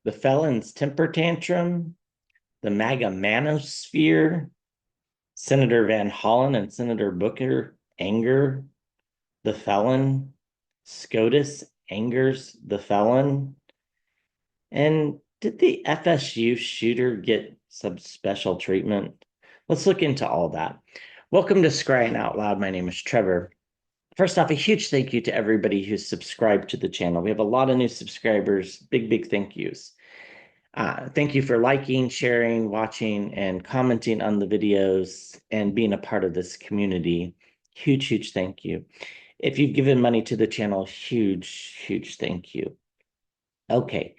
the felon's temper tantrum, the MAGA manosphere, Senator Van Hollen and Senator Booker anger the felon, SCOTUS angers the felon, and did the FSU shooter get some special treatment? Let's look into all that. Welcome to Scrying Out Loud. My name is Trevor. First off, a huge thank you to everybody who's subscribed to the channel. We have a lot of new subscribers. Big thank yous. Thank you for liking, sharing, watching, and commenting on the videos and being a part of this community. Huge thank you. If you've given money to the channel, huge thank you. Okay,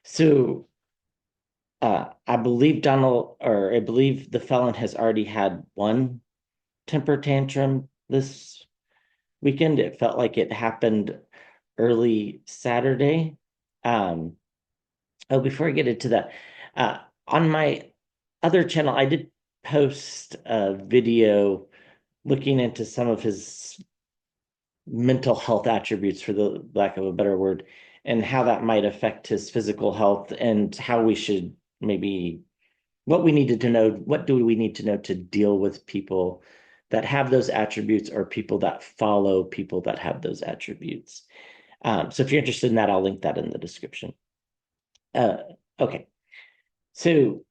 so I believe the felon has already had one temper tantrum this weekend. It felt like it happened early Saturday. Before I get into that, on my other channel, I did post a video looking into some of his mental health attributes, for the lack of a better word, and how that might affect his physical health, and how we should maybe, what we needed to know, what do we need to know to deal with people that have those attributes, or people that follow people that have those attributes. So if you're interested in that, I'll link that in the description. Okay, so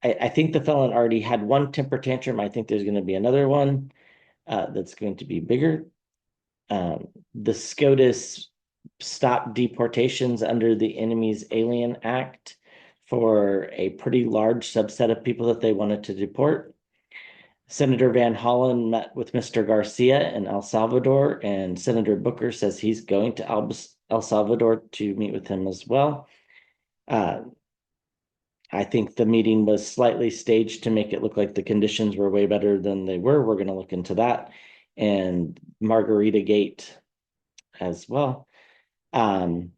I think the felon already had one temper tantrum. I think there's going to be another one that's going to be bigger. The SCOTUS stopped deportations under the Enemies Alien Act for a pretty large subset of people that they wanted to deport. Senator Van Hollen met with Mr. Garcia in El Salvador, and Senator Booker says he's going to El Salvador to meet with him as well. I think the meeting was slightly staged to make it look like the conditions were way better than they were. We're going to look into that, and Margarita Gate as well. And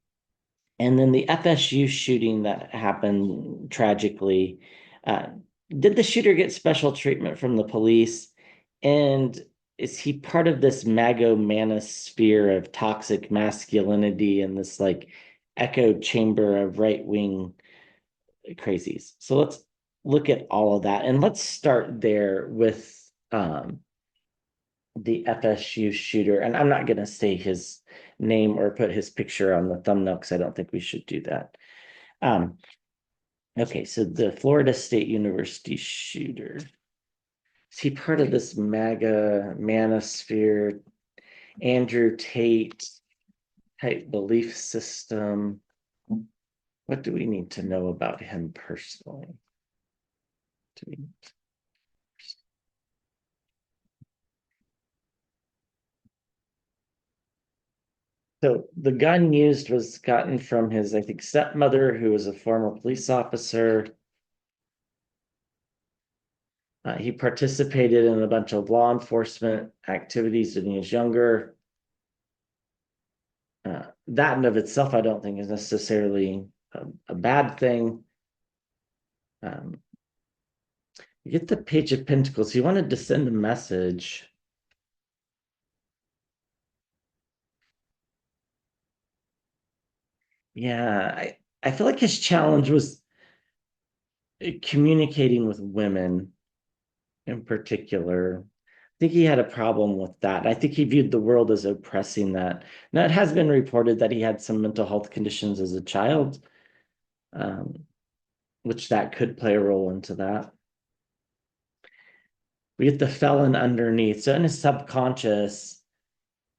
then the FSU shooting that happened tragically. Did the shooter get special treatment from the police? And is he part of this MAGA manosphere of toxic masculinity and this like echo chamber of right-wing crazies? So let's look at all of that. And let's start there with the FSU shooter. And I'm not going to say his name or put his picture on the thumbnail because I don't think we should do that. Okay, so the Florida State University shooter. Is he part of this MAGA manosphere, Andrew Tate type belief system? What do we need to know about him personally? So the gun used was gotten from his, I think, stepmother, who was a former police officer. He participated in a bunch of law enforcement activities when he was younger. That in of itself, I don't think is necessarily a bad thing. You get the Page of Pentacles. He wanted to send a message. Yeah, I feel like his challenge was communicating with women in particular. I think he had a problem with that. I think he viewed the world as oppressing that. Now, it has been reported that he had some mental health conditions as a child, which that could play a role into that. We get the felon underneath. So in his subconscious,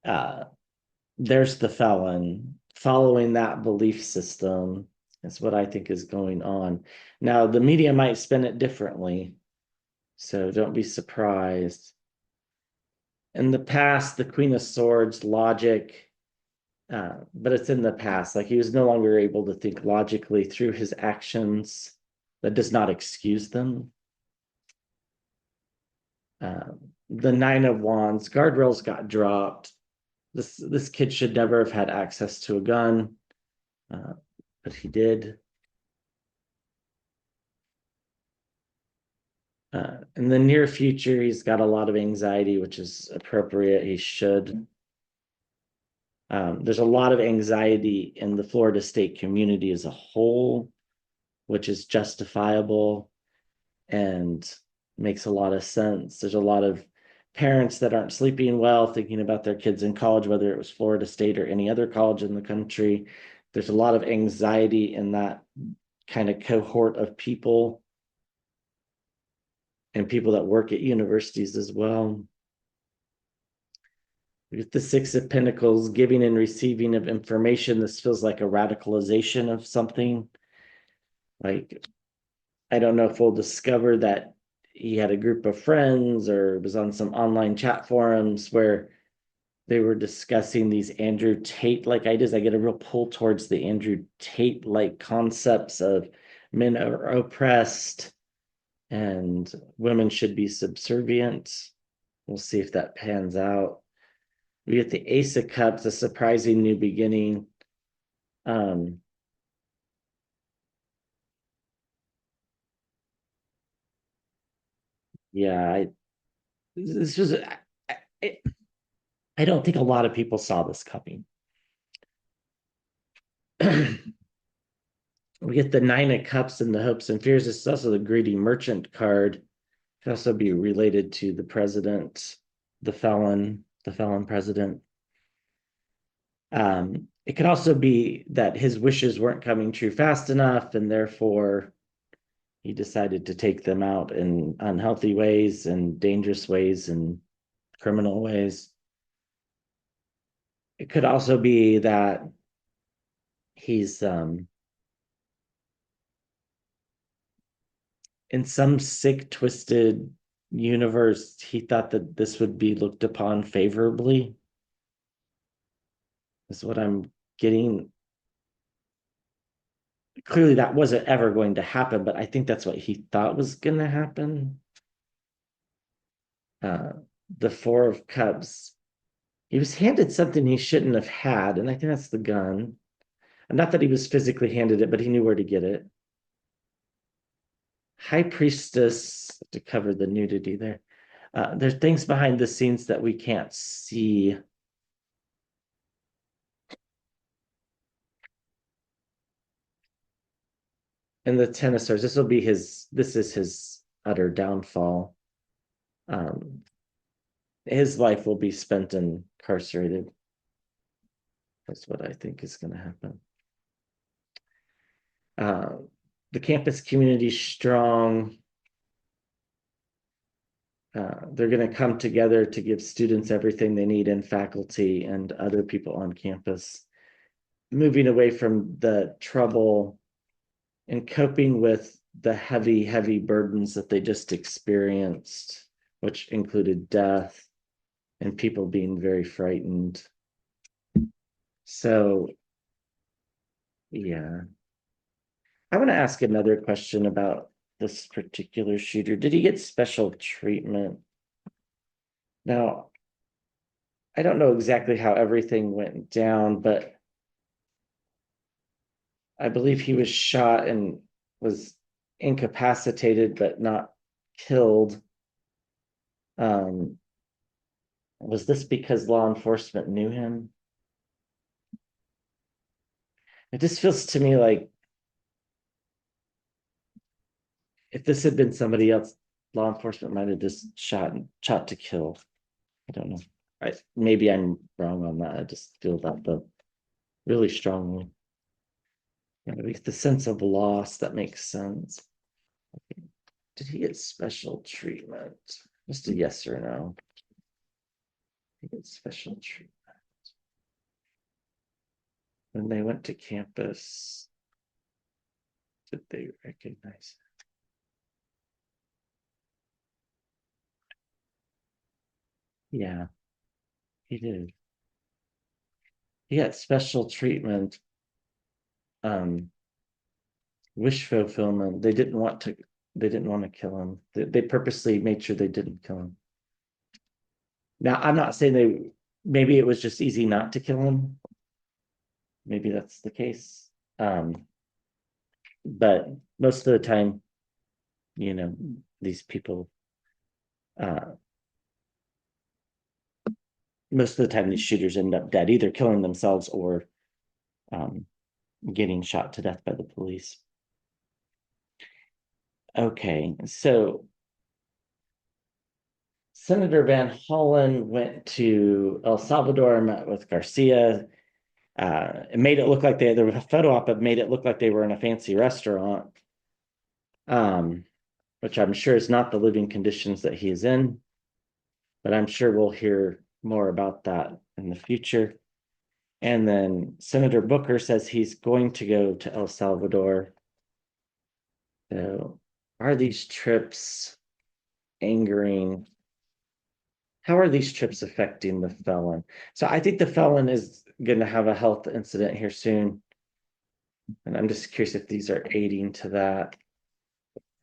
there's the felon following that belief system. That's what I think is going on. Now, the media might spin it differently, so don't be surprised. In the past, the Queen of Swords, logic, but it's in the past. Like, he was no longer able to think logically through his actions. That does not excuse them. The Nine of Wands, guardrails got dropped. This kid should never have had access to a gun, but he did. In the near future, he's got a lot of anxiety, which is appropriate. He should. There's a lot of anxiety in the Florida state community as a whole, which is justifiable and makes a lot of sense. There's a lot of parents that aren't sleeping well, thinking about their kids in college, whether it was Florida State or any other college in the country. There's a lot of anxiety in that kind of cohort of people and people that work at universities as well. With the Six of Pentacles, giving and receiving of information, this feels like a radicalization of something. Like, I don't know if we'll discover that he had a group of friends or was on some online chat forums where they were discussing these Andrew Tate-like ideas. I get a real pull towards the Andrew Tate-like concepts of men are oppressed and women should be subservient. We'll see if that pans out. We get the Ace of Cups, a surprising new beginning. Yeah, this was I, I don't think a lot of people saw this coming. We get the Nine of Cups and the Hopes and Fears. This is also the Greedy Merchant card. It could also be related to the president, the felon president. It could also be that his wishes weren't coming true fast enough, and therefore he decided to take them out in unhealthy ways and dangerous ways and criminal ways. It could also be that he's in some sick, twisted universe, he thought that this would be looked upon favorably. Is what I'm getting. Clearly, that wasn't ever going to happen, but I think that's what he thought was going to happen. Uh, the Four of Cups. He was handed something he shouldn't have had, and I think that's the gun. And not that he was physically handed it, but he knew where to get it. High Priestess, to cover the nudity there. There's things behind the scenes that we can't see. And the Ten of Swords, this is his utter downfall. His life will be spent incarcerated. That's what I think is going to happen. The campus community is strong. They're going to come together to give students everything they need, and faculty and other people on campus, moving away from the trouble and coping with the heavy, heavy burdens that they just experienced, which included death and people being very frightened. So, yeah. I want to ask another question about this particular shooter. Did he get special treatment? Now, I don't know exactly how everything went down, but I believe he was shot and was incapacitated but not killed. Was this because law enforcement knew him? It just feels to me like if this had been somebody else, law enforcement might have just shot to kill. I don't know. Maybe I'm wrong on that. I just feel that really strongly. The sense of loss, that makes sense. Did he get special treatment? Just a yes or no. He get special treatment. When they went to campus, did they recognize him? Yeah, he did. He got special treatment. Wish fulfillment. They didn't want to kill him. They purposely made sure they didn't kill him. Now, I'm not saying maybe it was just easy not to kill him. Maybe that's the case. But most of the time, these people most of the time these shooters end up dead, either killing themselves or um, getting shot to death by the police. Okay, so Senator Van Hollen went to El Salvador, met with Garcia. It made it look like the photo op made it look like they were in a fancy restaurant, um, which I'm sure is not the living conditions that he is in. But I'm sure we'll hear more about that in the future. And then Senator Booker says he's going to go to El Salvador. So, are these trips angering? How are these trips affecting the felon? So, I think the felon is going to have a health incident here soon. And I'm just curious if these are aiding to that.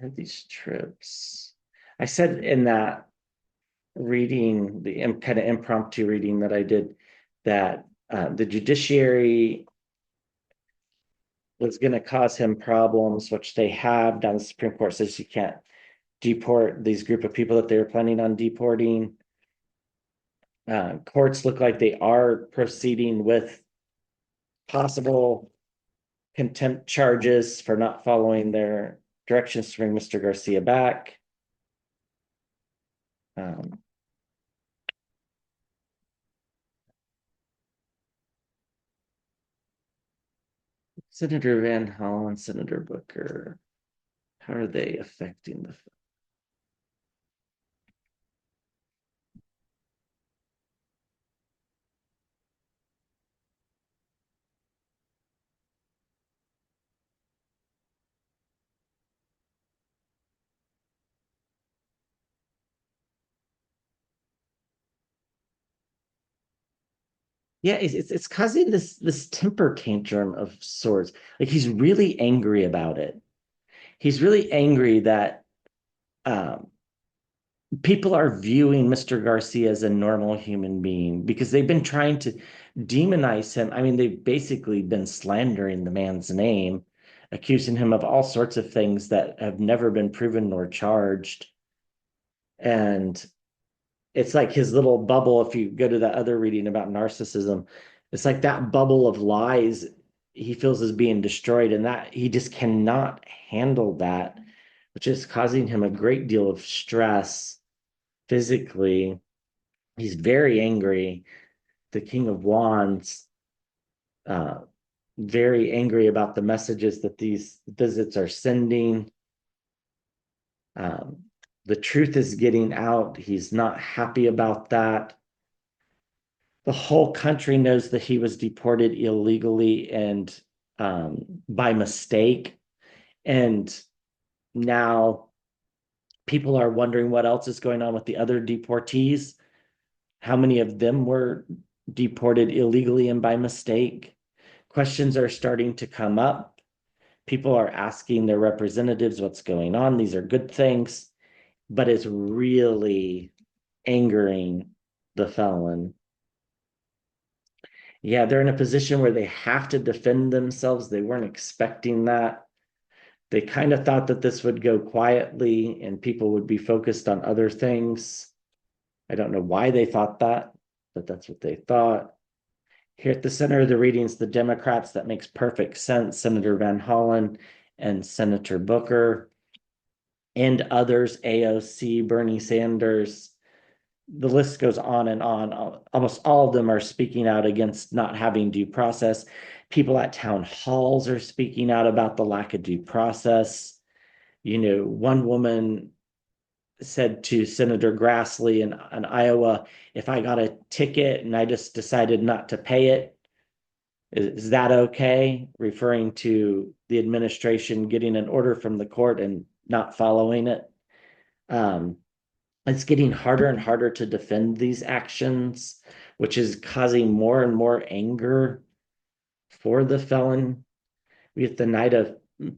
Are these trips? I said in that reading, the kind of impromptu reading that I did, that the judiciary was going to cause him problems, which they have done. The Supreme Court says you can't deport these group of people that they were planning on deporting. Courts look like they are proceeding with possible contempt charges for not following their directions to bring Mr. Garcia back. Senator Van Hollen, Senator Booker, how are they affecting the? Yeah, it's causing this temper tantrum of sorts. Like he's really angry about it. He's really angry that um, people are viewing Mr. Garcia as a normal human being because they've been trying to demonize him. I mean, they've basically been slandering the man's name, accusing him of all sorts of things that have never been proven nor charged. And it's like his little bubble. If you go to that other reading about narcissism, it's like that bubble of lies he feels is being destroyed, and that he just cannot handle that, which is causing him a great deal of stress physically. He's very angry. The King of Wands, uh, very angry about the messages that these visits are sending. Um, the truth is getting out. He's not happy about that. The whole country knows that he was deported illegally and by mistake. And now people are wondering what else is going on with the other deportees. How many of them were deported illegally and by mistake? Questions are starting to come up. People are asking their representatives what's going on. These are good things, but it's really angering the felon. Yeah, they're in a position where they have to defend themselves. They weren't expecting that. They kind of thought that this would go quietly and people would be focused on other things. I don't know why they thought that, but that's what they thought. Here at the center of the readings, the Democrats, that makes perfect sense. Senator Van Hollen and Senator Booker and others, AOC, Bernie Sanders, the list goes on and on. Almost all of them are speaking out against not having due process. People at town halls are speaking out about the lack of due process. You know, one woman said to Senator Grassley in Iowa, if I got a ticket and I just decided not to pay it, is that okay? Referring to the administration getting an order from the court and not following it. It's getting harder and harder to defend these actions, which is causing more and more anger for the felon. We have the Knight of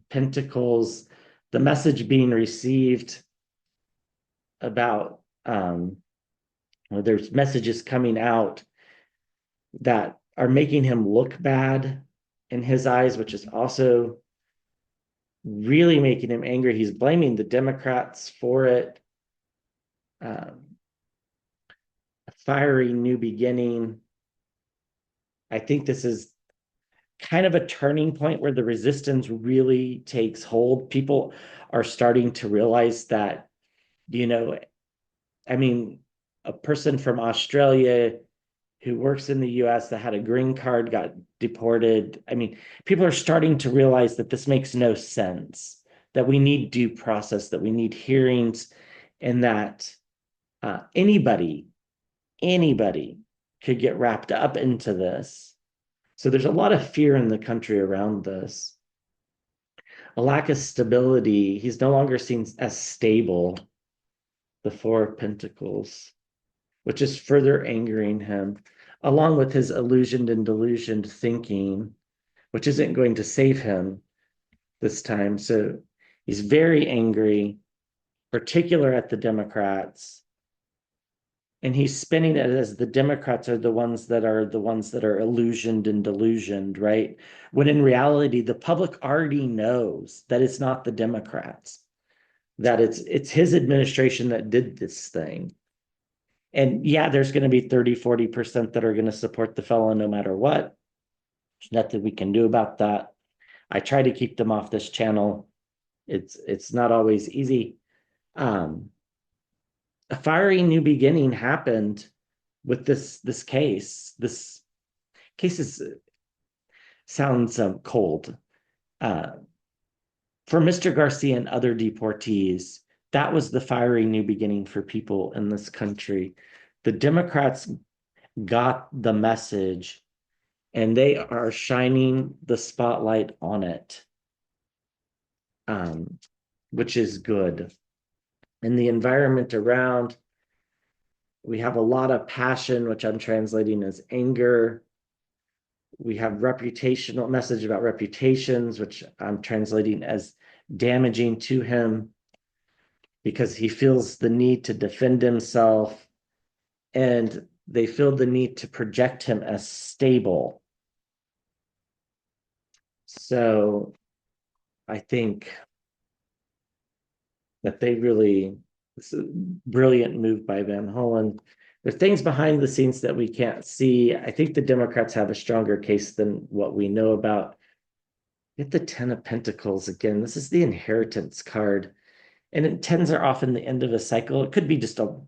Pentacles, the message being received about, well, there's messages coming out that are making him look bad in his eyes, which is also really making him angry. He's blaming the Democrats for it. fiery new beginning. I think this is kind of a turning point where the resistance really takes hold. People are starting to realize that, you know, I mean, a person from Australia who works in the US that had a green card got deported. I mean, people are starting to realize that this makes no sense, that we need due process, that we need hearings, and that anybody could get wrapped up into this. So there's a lot of fear in the country around this. A lack of stability. He's no longer seen as stable, the Four of Pentacles, which is further angering him, along with his illusioned and delusioned thinking, which isn't going to save him this time. So he's very angry, particular at the Democrats. And he's spinning it as the Democrats are the ones that are illusioned and delusioned, right? When in reality, the public already knows that it's not the Democrats, that it's his administration that did this thing. And yeah, there's going to be 30-40% that are going to support the felon no matter what. There's nothing we can do about that. I try to keep them off this channel. It's not always easy. A fiery new beginning happened with this case. This case sounds cold. For Mr. Garcia and other deportees, that was the fiery new beginning for people in this country. The Democrats got the message and they are shining the spotlight on it, which is good. In the environment around, we have a lot of passion, which I'm translating as anger. We have reputational message about reputations, which I'm translating as damaging to him because he feels the need to defend himself, and they feel the need to project him as stable. So I think that it's a brilliant move by Van Hollen. There's things behind the scenes that we can't see. I think the Democrats have a stronger case than what we know about. Get the Ten of Pentacles again. This is the inheritance card. And tens are often the end of a cycle. It could be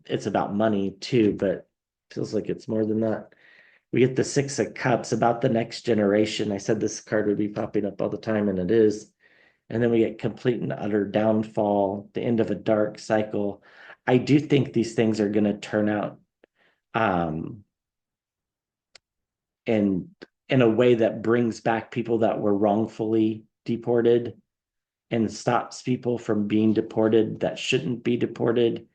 it's about money too, but feels like it's more than that. We get the Six of Cups about the next generation. I said this card would be popping up all the time, and it is. And then we get complete and utter downfall, the end of a dark cycle. I do think these things are going to turn out in a way that brings back people that were wrongfully deported and stops people from being deported that shouldn't be deported.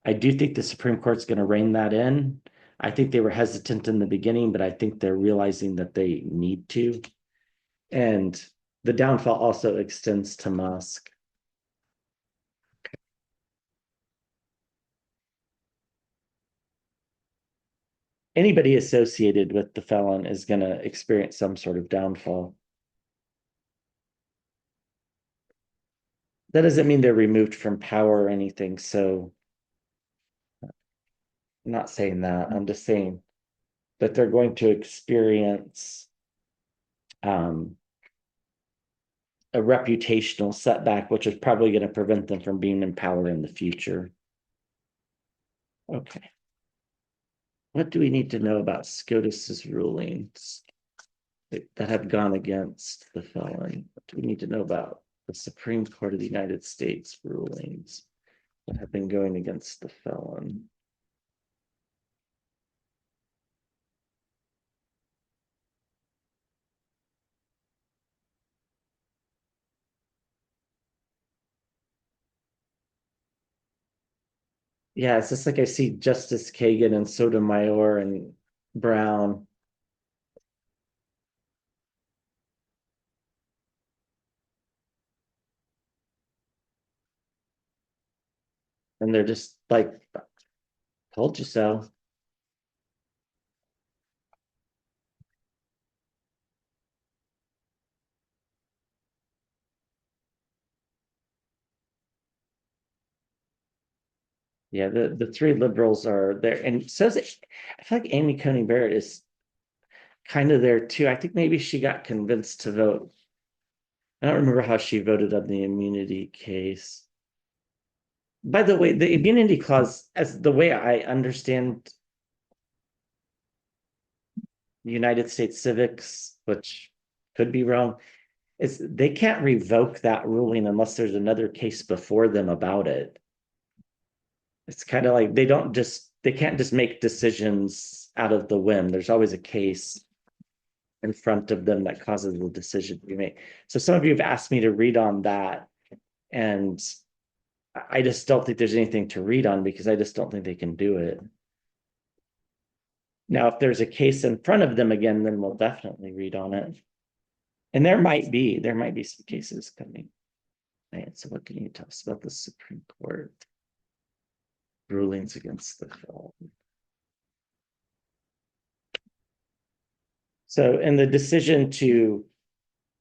I do think the Supreme Court's going to rein that in. I think they were hesitant in the beginning, but I think they're realizing that they need to. And the downfall also extends to Musk. Anybody associated with the felon is going to experience some sort of downfall. That doesn't mean they're removed from power or anything. So I'm not saying that. I'm just saying that they're going to experience a reputational setback, which is probably going to prevent them from being in power in the future. Okay. What do we need to know about SCOTUS's rulings that have gone against the felon? What do we need to know about the Supreme Court of the United States rulings that have been going against the felon? Yeah, it's just like I see Justice Kagan and Sotomayor and Brown. And they're just like, told you so. Yeah, the three liberals are there, and so I feel like Amy Coney Barrett is kind of there too. I think maybe she got convinced to vote. I don't remember how she voted on the immunity case. By the way, the immunity clause, as the way I understand United States civics, which could be wrong, is they can't revoke that ruling unless there's another case before them about it. It's kind of like they can't just make decisions out of the whim. There's always a case in front of them that causes the decision to be made. So some of you have asked me to read on that, and I just don't think there's anything to read on because I just don't think they can do it. Now, if there's a case in front of them again, then we'll definitely read on it. And there might be some cases coming. Right, so what can you tell us about the Supreme Court rulings against the film? So in the decision to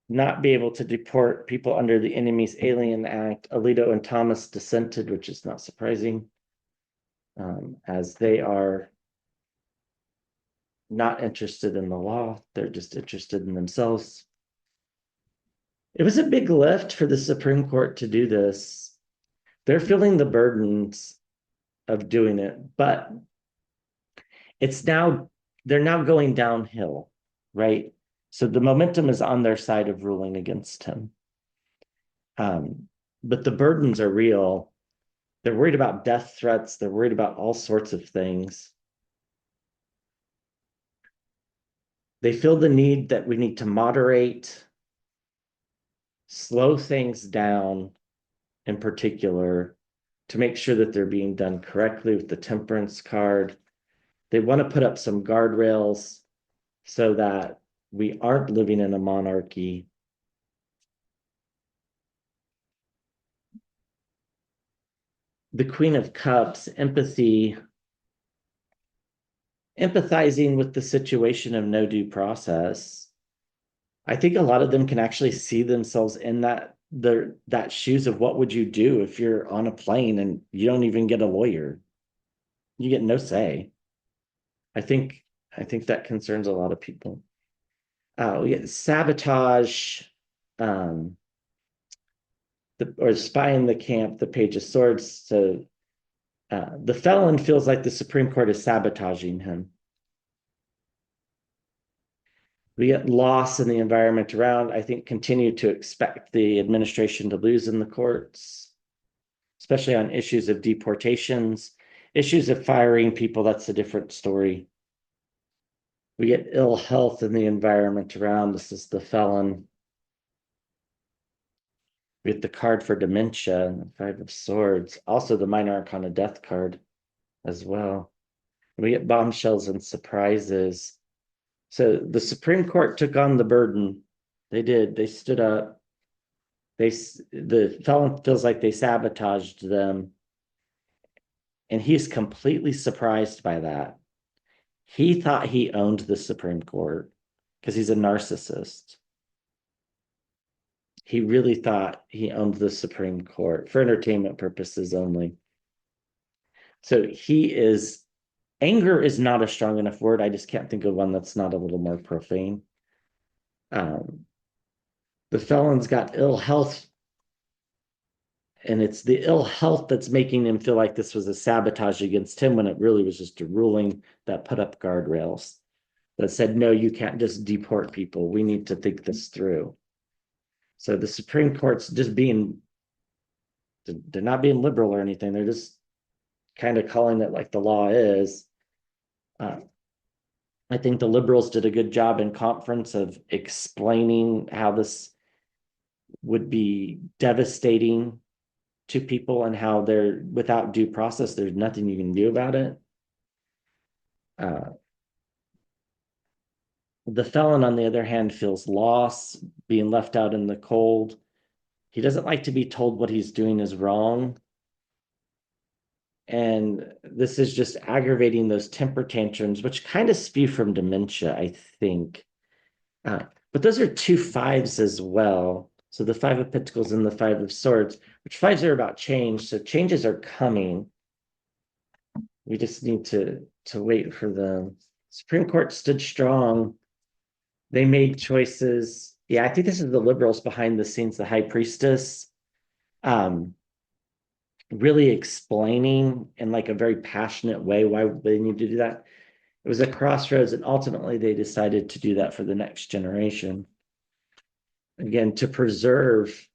not be able to deport people under the Enemies Alien Act, Alito and Thomas dissented, which is not surprising, as they are not interested in the law. They're just interested in themselves. It was a big lift for the Supreme Court to do this. They're feeling the burdens of doing it, but they're now going downhill, right? So the momentum is on their side of ruling against him. But the burdens are real. They're worried about death threats. They're worried about all sorts of things. They feel the need that we need to moderate, slow things down in particular, to make sure that they're being done correctly with the temperance card. They want to put up some guardrails so that we aren't living in a monarchy. The Queen of Cups, empathizing with the situation of no due process. I think a lot of them can actually see themselves in that shoes of what would you do if you're on a plane and you don't even get a lawyer? You get no say. I think that concerns a lot of people. We get sabotage, or spy in the camp, the Page of Swords. So the felon feels like the Supreme Court is sabotaging him. We get loss in the environment around. I think continue to expect the administration to lose in the courts, especially on issues of deportations. Issues of firing people, that's a different story. We get ill health in the environment around. This is the felon. We get the card for dementia and the Five of Swords. Also the Minor Arcana Death card as well. We get bombshells and surprises. So the Supreme Court took on the burden. They did. They stood up. The felon feels like they sabotaged them. And he's completely surprised by that. He thought he owned the Supreme Court because he's a narcissist. He really thought he owned the Supreme Court for entertainment purposes only. So anger is not a strong enough word. I just can't think of one that's not a little more profane. The felon's got ill health, and it's the ill health that's making him feel like this was a sabotage against him when it really was just a ruling that put up guardrails that said, no, you can't just deport people. We need to think this through. So the Supreme Court's just they're not being liberal or anything. They're just kind of calling it like the law is. I think the liberals did a good job in conference of explaining how this would be devastating to people and how they're without due process, there's nothing you can do about it. The felon, on the other hand, feels loss, being left out in the cold. He doesn't like to be told what he's doing is wrong. And this is just aggravating those temper tantrums, which kind of spew from dementia, I think. But those are two fives as well. So the Five of Pentacles and the Five of Swords, which fives are about change. So changes are coming. We just need to wait for the Supreme Court stood strong. They made choices. Yeah, I think this is the liberals behind the scenes, the high priestess, um, really explaining in like a very passionate way why they need to do that. It was a crossroads, and ultimately they decided to do that for the next generation. Again, to preserve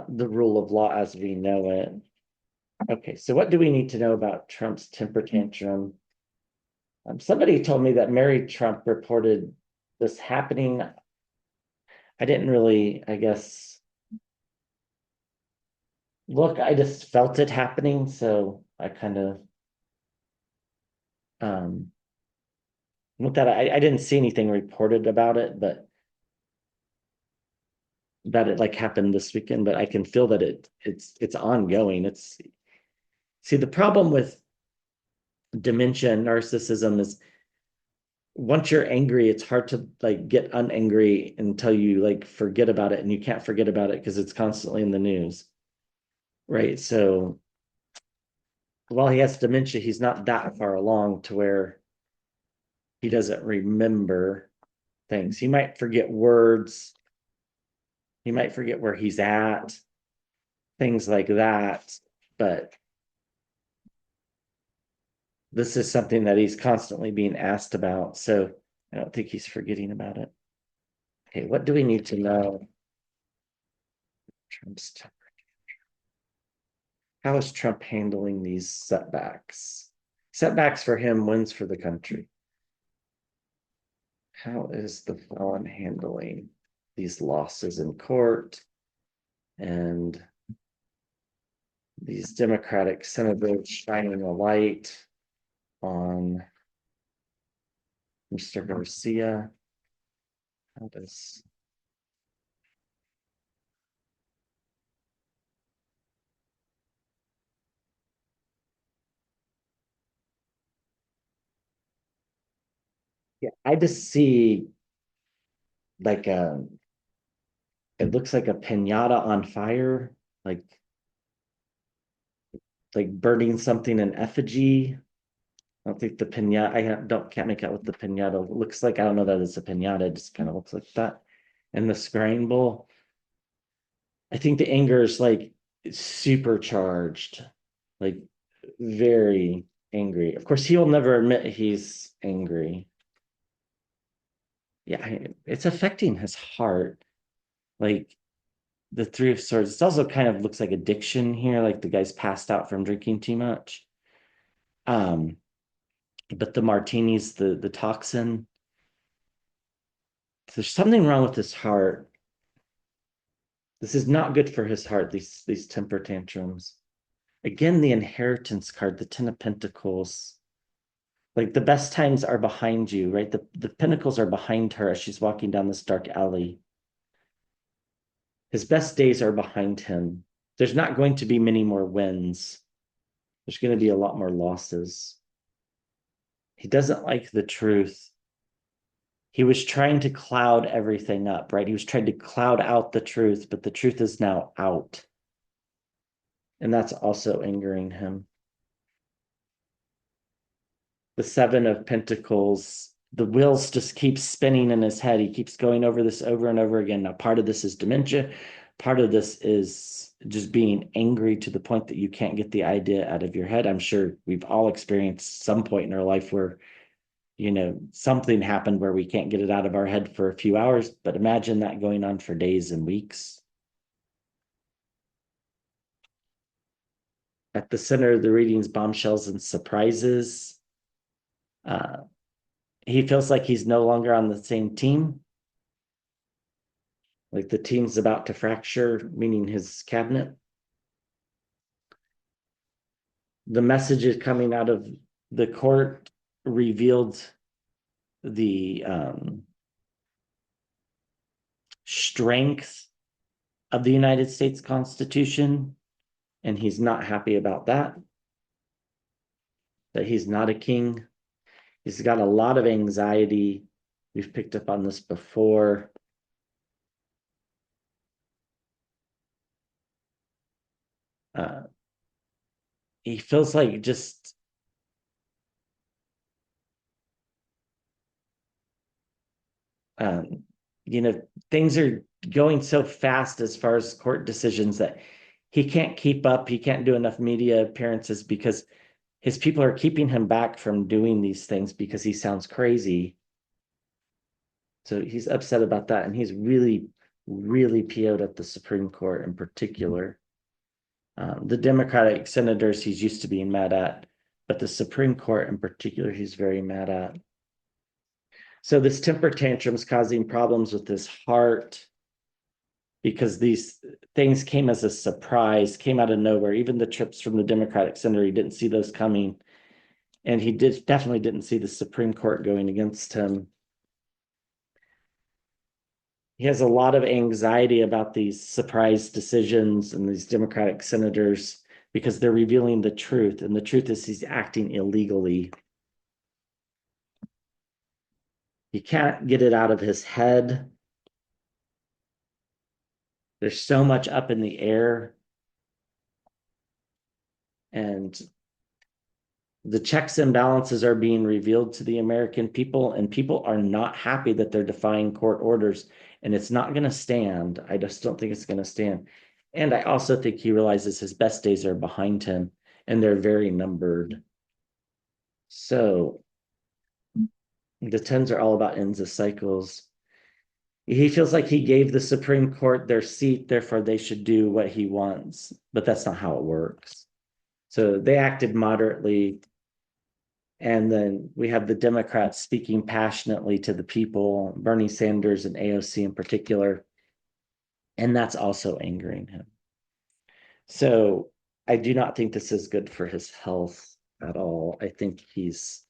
the rule of law as we know it. Okay, so what do we need to know about Trump's temper tantrum? Somebody told me that Mary Trump reported this happening. I didn't really, I guess, look, I just felt it happening. So I kind of, um, with that, I didn't see anything reported about it, but that it like happened this weekend, but I can feel that it's ongoing. It's see the problem with dementia and narcissism is once you're angry, it's hard to like get unangry until you like forget about it, and you can't forget about it because it's constantly in the news. Right. So while he has dementia, he's not that far along to where he doesn't remember things. He might forget words. He might forget where he's at, things like that. But this is something that he's constantly being asked about. So I don't think he's forgetting about it. Okay, what do we need to know? Trump's How is Trump handling these setbacks? Setbacks for him, wins for the country. How is the felon handling these losses in court and these Democratic senators shining a light on Mr. Garcia? How does yeah, I just see like it looks like a pinata on fire, like burning something in effigy. I don't think the pinata, don't can't make out what the pinata looks like. I don't know that it's a pinata, it just kind of looks like that. And the scramble, I think the anger is like supercharged, like very angry. Of course, he'll never admit he's angry. Yeah, it's affecting his heart. Like the Three of Swords. It also kind of looks like addiction here, like the guy's passed out from drinking too much. Um, but the martinis, the toxin, there's something wrong with his heart. This is not good for his heart, these temper tantrums. Again, the inheritance card, the Ten of Pentacles. Like the best times are behind you, right? The pentacles are behind her as she's walking down this dark alley. His best days are behind him. There's not going to be many more wins. There's going to be a lot more losses. He doesn't like the truth. He was trying to cloud everything up, right? He was trying to cloud out the truth, but the truth is now out. And that's also angering him. The Seven of Pentacles, the wheels just keep spinning in his head. He keeps going over this over and over again. Now, part of this is dementia. Part of this is just being angry to the point that you can't get the idea out of your head. I'm sure we've all experienced some point in our life where, something happened where we can't get it out of our head for a few hours, but imagine that going on for days and weeks. At the center of the readings, bombshells and surprises. Uh, he feels like he's no longer on the same team. Like the team's about to fracture, meaning his cabinet. The messages coming out of the court revealed the strength of the United States Constitution, and he's not happy about that. That he's not a king. He's got a lot of anxiety. We've picked up on this before. Uh, he feels like just um, you know, things are going so fast as far as court decisions that he can't keep up. He can't do enough media appearances because his people are keeping him back from doing these things because he sounds crazy. So he's upset about that. And he's really, really PO'd at the Supreme Court in particular. The Democratic senators he's used to being mad at, but the Supreme Court in particular, he's very mad at. So this temper tantrum is causing problems with his heart because these things came as a surprise, came out of nowhere. Even the trips from the Democratic senator, he didn't see those coming. And he definitely didn't see the Supreme Court going against him. He has a lot of anxiety about these surprise decisions and these Democratic senators because they're revealing the truth. And the truth is he's acting illegally. He can't get it out of his head. There's so much up in the air. And the checks and balances are being revealed to the American people, and people are not happy that they're defying court orders. And it's not going to stand. I just don't think it's going to stand. And I also think he realizes his best days are behind him, and they're very numbered. So the tens are all about ends of cycles. He feels like he gave the Supreme Court their seat, therefore they should do what he wants. But that's not how it works. So they acted moderately. And then we have the Democrats speaking passionately to the people, Bernie Sanders and AOC in particular. And that's also angering him. So I do not think this is good for his health at all. I think he's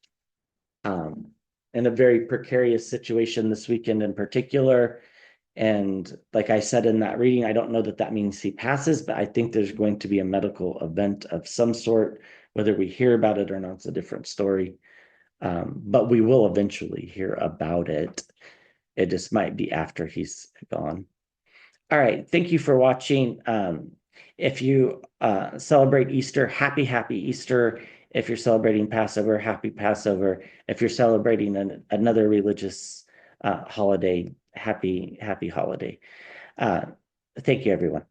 in a very precarious situation this weekend in particular. And like I said in that reading, I don't know that that means he passes, but I think there's going to be a medical event of some sort. Whether we hear about it or not, it's a different story. But we will eventually hear about it. It just might be after he's gone. All right. Thank you for watching. If you celebrate Easter, happy Easter. If you're celebrating Passover, happy Passover. If you're celebrating another religious holiday, happy holiday. Thank you, everyone.